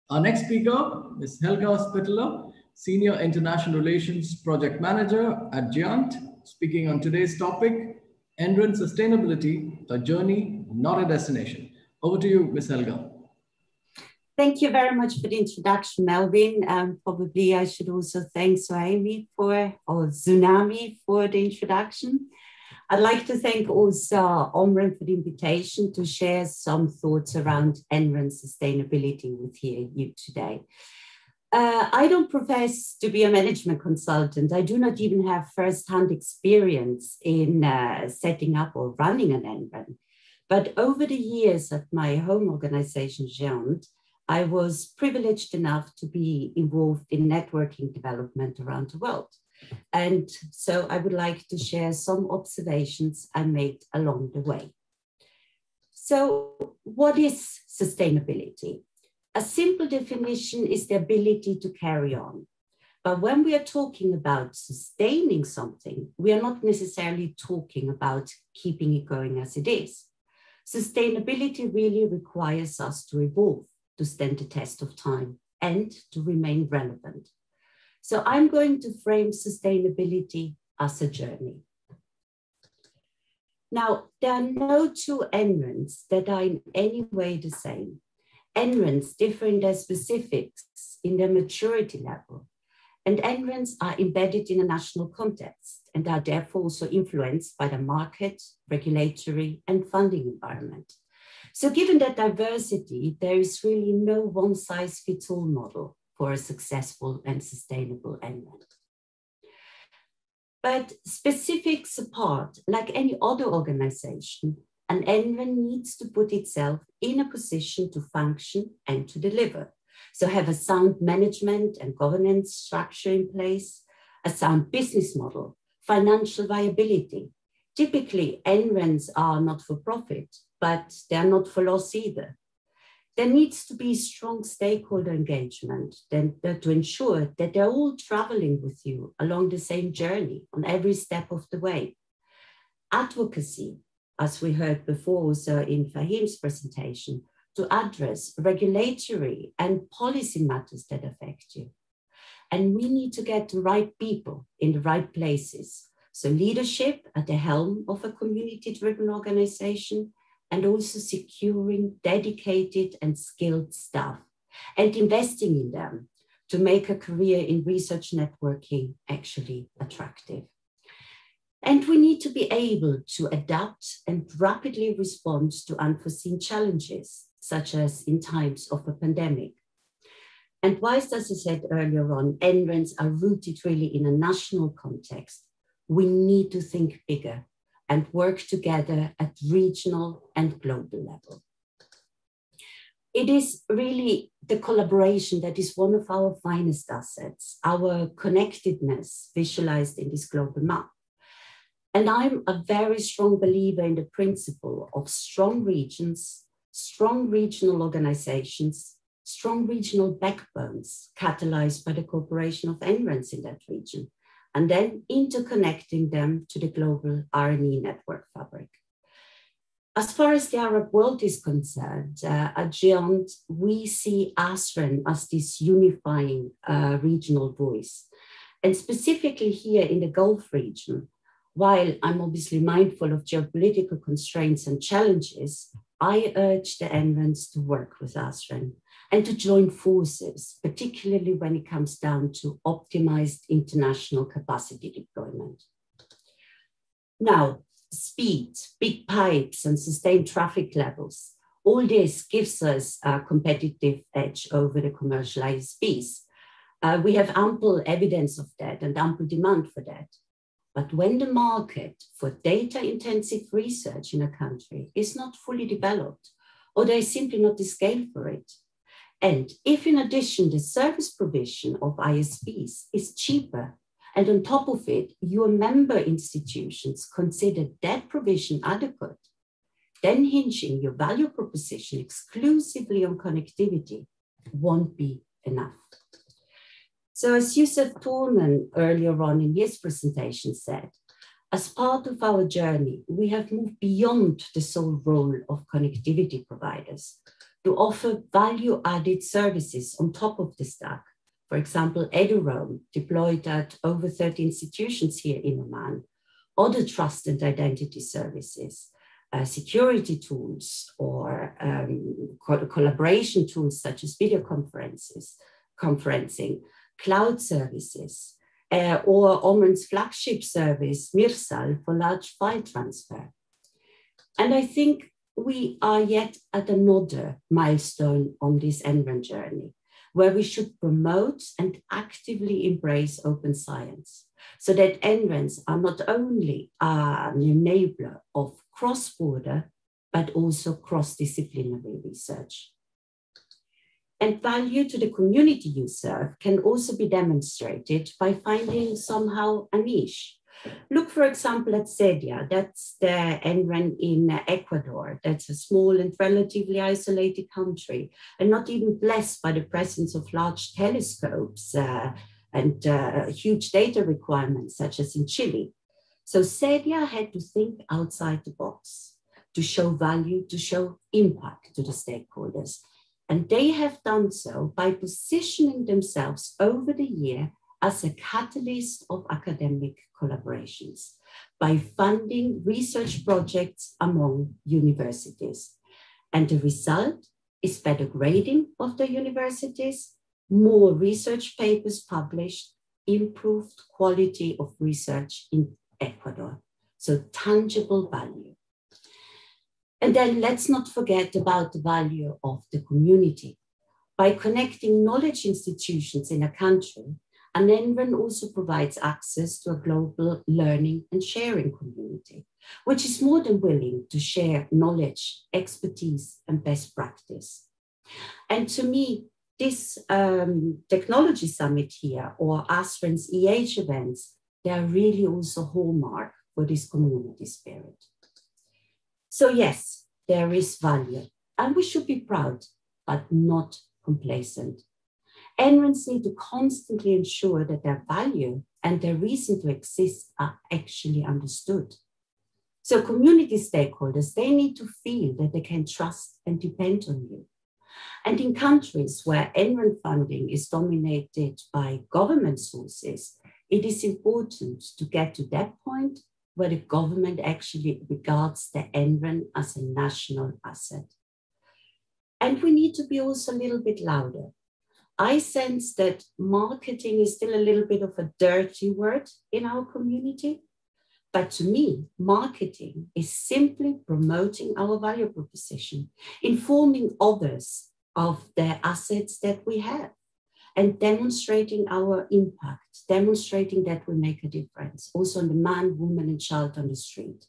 Our next speaker is Helga Spitaler, Senior International Relations Project Manager at Geant, speaking on today's topic, NREN Sustainability, a journey, not a destination. Over to you, Ms. Helga. Thank you very much for the introduction, Melvin. Probably I should also thank Tsunami for the introduction. I'd like to thank also Omren for the invitation to share some thoughts around NREN sustainability with you today. I don't profess to be a management consultant. I do not even have first-hand experience in setting up or running an NREN. But over the years at my home organization, Geant, I was privileged enough to be involved in networking development around the world. And so I would like to share some observations I made along the way. So what is sustainability? A simple definition is the ability to carry on. But when we are talking about sustaining something, we are not necessarily talking about keeping it going as it is. Sustainability really requires us to evolve, to stand the test of time, and to remain relevant. So I'm going to frame sustainability as a journey. Now, there are no two NRENs that are in any way the same. NRENs differ in their specifics, in their maturity level, and NRENs are embedded in a national context and are therefore also influenced by the market, regulatory, and funding environment. So given that diversity, there is really no one-size-fits-all model for a successful and sustainable NREN. But specifics apart, like any other organization, an NREN needs to put itself in a position to function and to deliver. So have a sound management and governance structure in place, a sound business model, financial viability. Typically, NRENs are not for profit, but they are not for loss either. There needs to be strong stakeholder engagement to ensure that they're all traveling with you along the same journey on every step of the way. Advocacy, as we heard before also in Fahim's presentation, to address regulatory and policy matters that affect you. And we need to get the right people in the right places. So leadership at the helm of a community-driven organization, and also securing dedicated and skilled staff and investing in them to make a career in research networking actually attractive. And we need to be able to adapt and rapidly respond to unforeseen challenges, such as in times of a pandemic. And whilst, as I said earlier on, NRENs are rooted really in a national context, we need to think bigger and work together at regional and global level. It is really the collaboration that is one of our finest assets, our connectedness visualized in this global map. And I'm a very strong believer in the principle of strong regions, strong regional organizations, strong regional backbones catalyzed by the cooperation of NRENs in that region, and then interconnecting them to the global R&E network fabric. As far as the Arab world is concerned, at Geant, we see ASREN as this unifying regional voice. And specifically here in the Gulf region, while I'm obviously mindful of geopolitical constraints and challenges, I urge the NRENs to work with ASREN and to join forces, particularly when it comes down to optimized international capacity deployment. Now, speed, big pipes, and sustained traffic levels, all this gives us a competitive edge over the commercial ISPs. We have ample evidence of that and ample demand for that. But when the market for data-intensive research in a country is not fully developed, or there is simply not the scale for it, and if in addition the service provision of ISPs is cheaper, and on top of it, your member institutions consider that provision adequate, then hinging your value proposition exclusively on connectivity won't be enough. So as Yusuf Toorman earlier on in his presentation said, as part of our journey, we have moved beyond the sole role of connectivity providers to offer value-added services on top of the stack. For example, EduRoam, deployed at over 30 institutions here in Oman, other trust and identity services, security tools, or collaboration tools such as video conferencing, cloud services, or Omren's flagship service, Mirsal, for large file transfer. And I think we are yet at another milestone on this NREN journey, where we should promote and actively embrace open science, so that NRENs are not only an enabler of cross-border, but also cross-disciplinary research. And value to the community you serve can also be demonstrated by finding somehow a niche. Look, for example, at CEDIA. That's the NREN in Ecuador. That's a small and relatively isolated country, and not even blessed by the presence of large telescopes and huge data requirements, such as in Chile. So CEDIA had to think outside the box to show value, to show impact to the stakeholders. And they have done so by positioning themselves over the year as a catalyst of academic collaborations, by funding research projects among universities. And the result is better grading of the universities, more research papers published, improved quality of research in Ecuador. So tangible value. And then let's not forget about the value of the community. By connecting knowledge institutions in a country, an NREN also provides access to a global learning and sharing community, which is more than willing to share knowledge, expertise, and best practice. And to me, this technology summit here, or ASREN's EH events, they are really also hallmark for this community spirit. So yes, there is value, and we should be proud, but not complacent. NRENs need to constantly ensure that their value and their reason to exist are actually understood. So community stakeholders, they need to feel that they can trust and depend on you. And in countries where NREN funding is dominated by government sources, it is important to get to that point where the government actually regards the NREN as a national asset. And we need to be also a little bit louder. I sense that marketing is still a little bit of a dirty word in our community. But to me, marketing is simply promoting our value proposition, informing others of the assets that we have, and demonstrating our impact, demonstrating that we make a difference, also on the man, woman, and child on the street.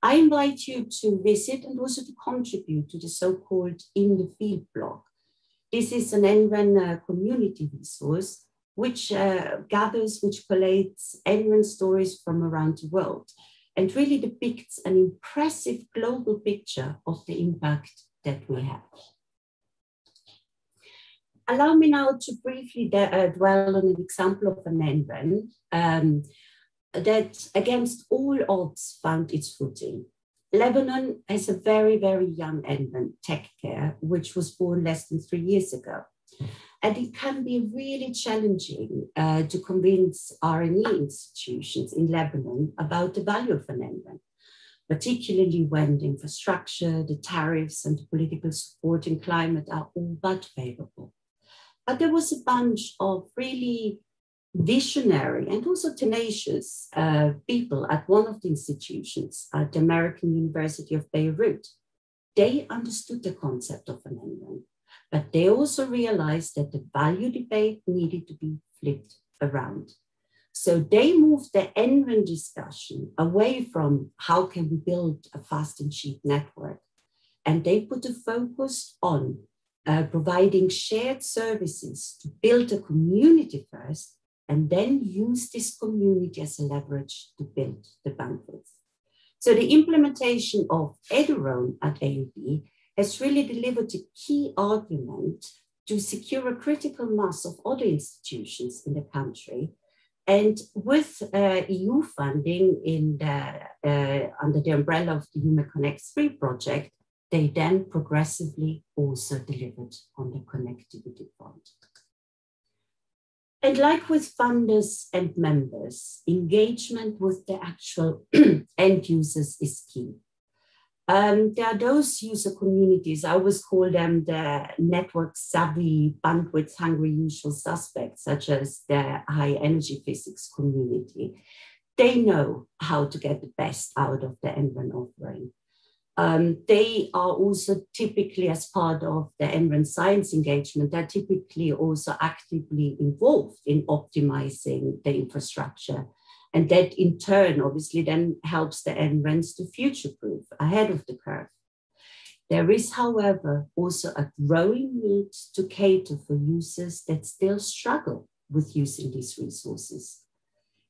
I invite you to visit and also to contribute to the so-called In the Field blog. This is an NREN community resource which gathers, which collates NREN stories from around the world and really depicts an impressive global picture of the impact that we have. Allow me now to briefly dwell on an example of an NREN that against all odds found its footing. Lebanon has a very, very young NREN, Tech Care, which was born less than 3 years ago. And it can be really challenging to convince R&E institutions in Lebanon about the value of an NREN, particularly when the infrastructure, the tariffs, and the political support and climate are all but favorable. But there was a bunch of really visionary and also tenacious people at one of the institutions at the American University of Beirut. They understood the concept of an NREN, but they also realized that the value debate needed to be flipped around. So they moved the NREN discussion away from how can we build a fast and cheap network, and they put a focus on providing shared services to build a community first, and then use this community as a leverage to build the bandwidth. So the implementation of EduRoam at AUB has really delivered a key argument to secure a critical mass of other institutions in the country. And with EU funding in under the umbrella of the Human Connects 3 project, They then progressively also delivered on the connectivity front. And like with funders and members, engagement with the actual end users is key. There are those user communities, I always call them the network savvy, bandwidth hungry usual suspects, such as the high energy physics community. They know how to get the best out of the NREN offering. They are also typically, as part of the NREN science engagement, they're typically also actively involved in optimizing the infrastructure. And that in turn, obviously, then helps the NRENs to future-proof ahead of the curve. There is, however, also a growing need to cater for users that still struggle with using these resources.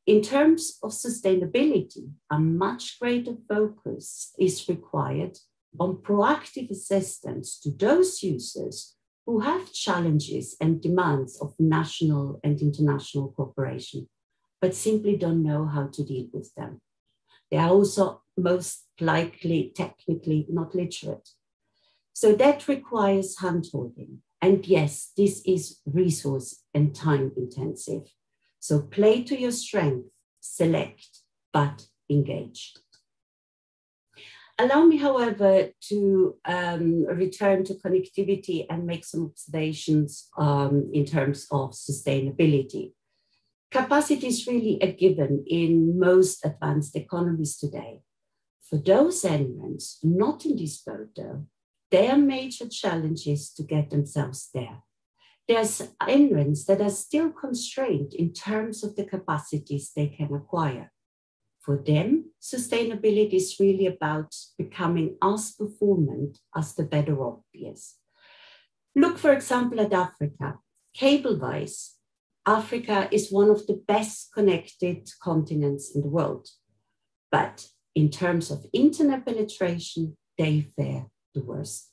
In terms of sustainability, a much greater focus is required on proactive assistance to those users who have challenges and demands of national and international cooperation, but simply don't know how to deal with them. They are also most likely technically not literate. So that requires handholding. And yes, this is resource and time intensive. So play to your strength, select, but engage. Allow me, however, to return to connectivity and make some observations in terms of sustainability. Capacity is really a given in most advanced economies today. For those NRENs not in this boat, though, their major challenge is to get themselves there. There's NRENs that are still constrained in terms of the capacities they can acquire. For them, sustainability is really about becoming as performant as the better off is. Look, for example, at Africa. Cable-wise, Africa is one of the best connected continents in the world. But in terms of internet penetration, they fare the worst.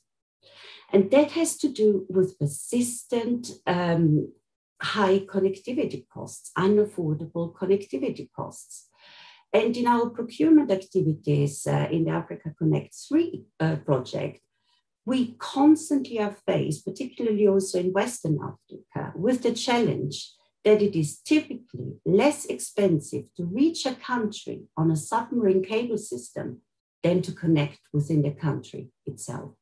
And that has to do with persistent high connectivity costs, unaffordable connectivity costs. And in our procurement activities in the Africa Connect 3 project, we constantly are faced, particularly also in Western Africa, with the challenge that it is typically less expensive to reach a country on a submarine cable system than to connect within the country itself.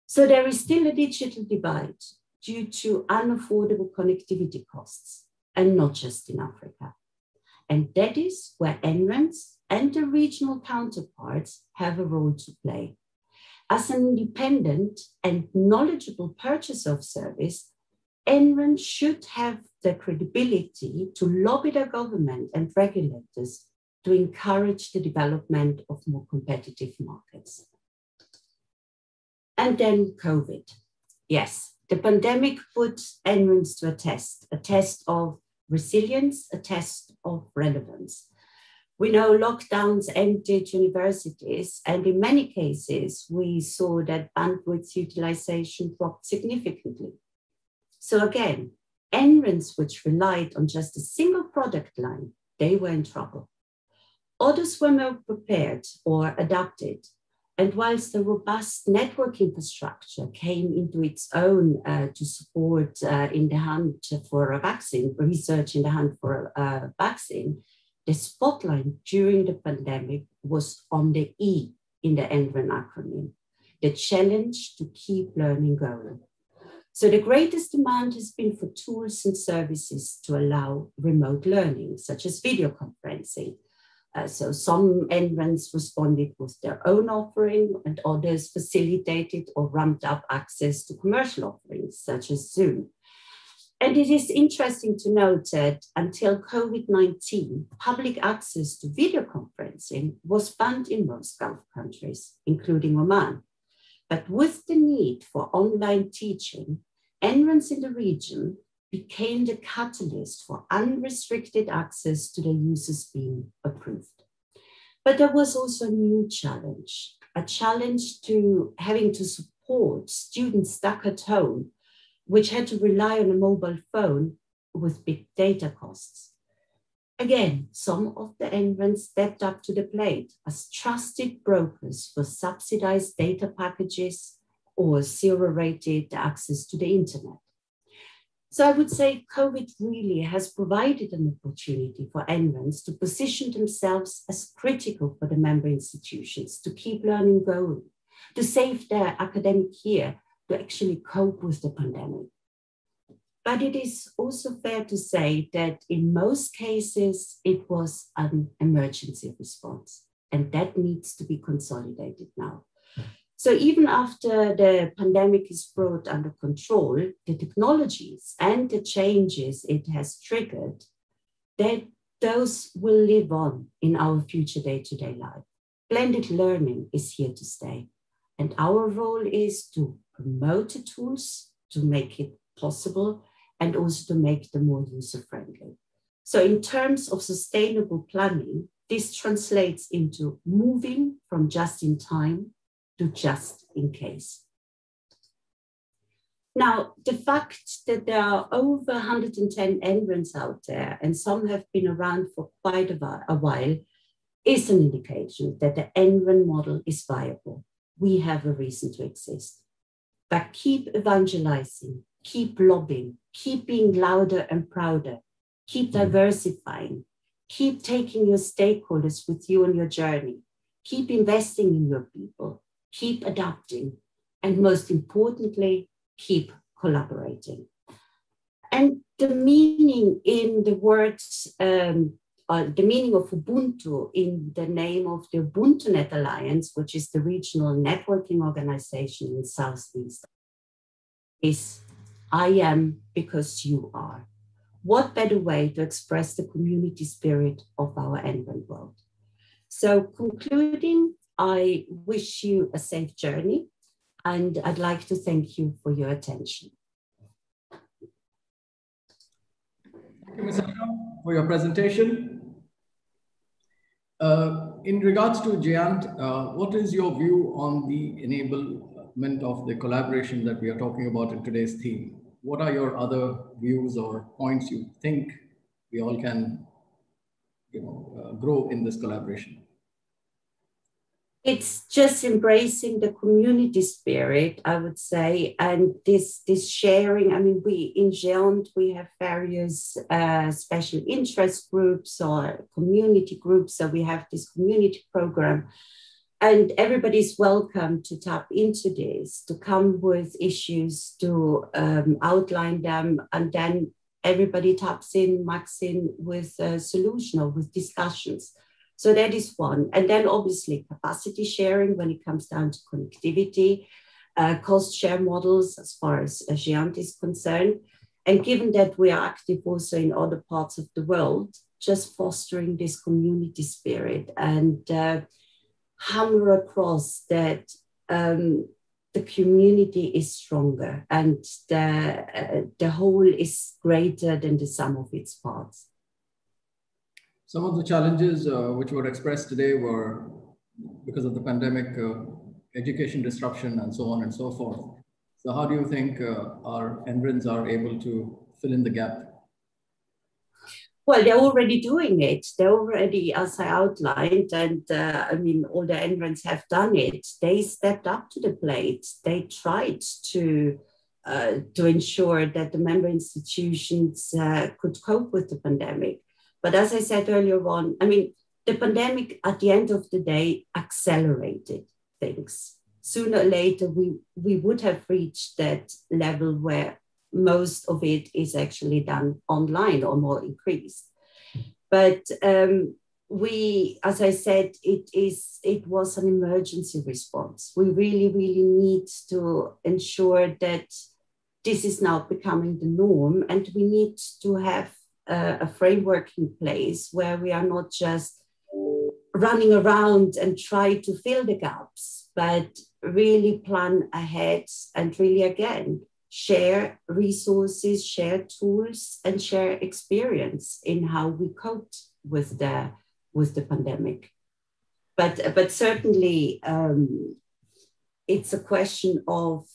So there is still a digital divide due to unaffordable connectivity costs, and not just in Africa. And that is where NRENs and the regional counterparts have a role to play. As an independent and knowledgeable purchaser of service, NREN should have the credibility to lobby the government and regulators to encourage the development of more competitive markets. And then COVID. Yes, the pandemic put NRENs to a test of resilience, a test of relevance. We know lockdowns emptied universities, and in many cases, we saw that bandwidth utilization dropped significantly. So again, NRENs which relied on just a single product line, they were in trouble. Others were more prepared or adapted. And whilst the robust network infrastructure came into its own to support in the hunt for a vaccine, research in the hunt for a vaccine, the spotlight during the pandemic was on the E in the NREN acronym, the challenge to keep learning going. So the greatest demand has been for tools and services to allow remote learning, such as video conferencing. So some NRENs responded with their own offering, and others facilitated or ramped up access to commercial offerings, such as Zoom. And it is interesting to note that until COVID-19, public access to video conferencing was banned in most Gulf countries, including Oman. But with the need for online teaching, NRENs in the region became the catalyst for unrestricted access to the users being approved. But there was also a new challenge, a challenge to having to support students stuck at home, which had to rely on a mobile phone with big data costs. Again, some of the NRENs stepped up to the plate as trusted brokers for subsidized data packages or zero-rated access to the internet. So I would say COVID really has provided an opportunity for NRENs to position themselves as critical for the member institutions to keep learning going, to save their academic year, to actually cope with the pandemic. But it is also fair to say that in most cases, it was an emergency response, and that needs to be consolidated now. So even after the pandemic is brought under control, the technologies and the changes it has triggered, that those will live on in our future day-to-day life. Blended learning is here to stay. And our role is to promote the tools, to make it possible, and also to make them more user-friendly. So in terms of sustainable planning, this translates into moving from just in time to just in case. Now, the fact that there are over 110 NRENs out there, and some have been around for quite a while, is an indication that the NREN model is viable. We have a reason to exist. But keep evangelizing, keep lobbying, keep being louder and prouder, keep diversifying, keep taking your stakeholders with you on your journey, keep investing in your people, keep adapting, and most importantly, keep collaborating. And the meaning in the words, the meaning of Ubuntu in the name of the UbuntuNet Alliance, which is the regional networking organization in Southeast, is I am because you are. What better way to express the community spirit of our NREN world? So concluding, I wish you a safe journey, and I'd like to thank you for your attention. Thank you, Ms. Helga, for your presentation. In regards to Geant, what is your view on the enablement of the collaboration that we are talking about in today's theme? What are your other views or points you think we all can, grow in this collaboration? It's just embracing the community spirit, I would say, and this sharing. I mean, we in Geant, we have various special interest groups or community groups. So we have this community program, and everybody's welcome to tap into this, to come with issues, to outline them, and then everybody taps in, marks in with a solution or with discussions. So that is one. And then obviously capacity sharing when it comes down to connectivity, cost share models as far as Geant is concerned. And given that we are active also in other parts of the world, just fostering this community spirit and hammer across that the community is stronger and the whole is greater than the sum of its parts. Some of the challenges which were expressed today were because of the pandemic, education disruption, and so on and so forth. So how do you think our NRENs are able to fill in the gap? Well, they're already doing it. They're already, as I outlined, and I mean, all the NRENs have done it. They stepped up to the plate. They tried to ensure that the member institutions could cope with the pandemic. But as I said earlier on, I mean, the pandemic at the end of the day accelerated things. Sooner or later, we would have reached that level where most of it is actually done online or more increased. But as I said, it was an emergency response. We really, really need to ensure that this is now becoming the norm, and we need to have a framework in place where we are not just running around and try to fill the gaps, but really plan ahead and really, again, share resources, share tools, and share experience in how we coped with the pandemic. But certainly, it's a question of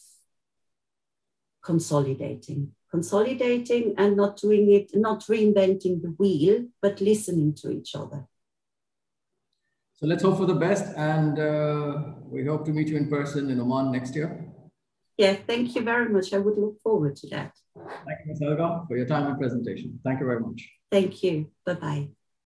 consolidating consolidating and not doing it, not reinventing the wheel, but listening to each other. So let's hope for the best, and we hope to meet you in person in Oman next year. Yeah, thank you very much. I would look forward to that. Thank you, Ms. Helga, for your time and presentation. Thank you very much. Thank you. Bye-bye.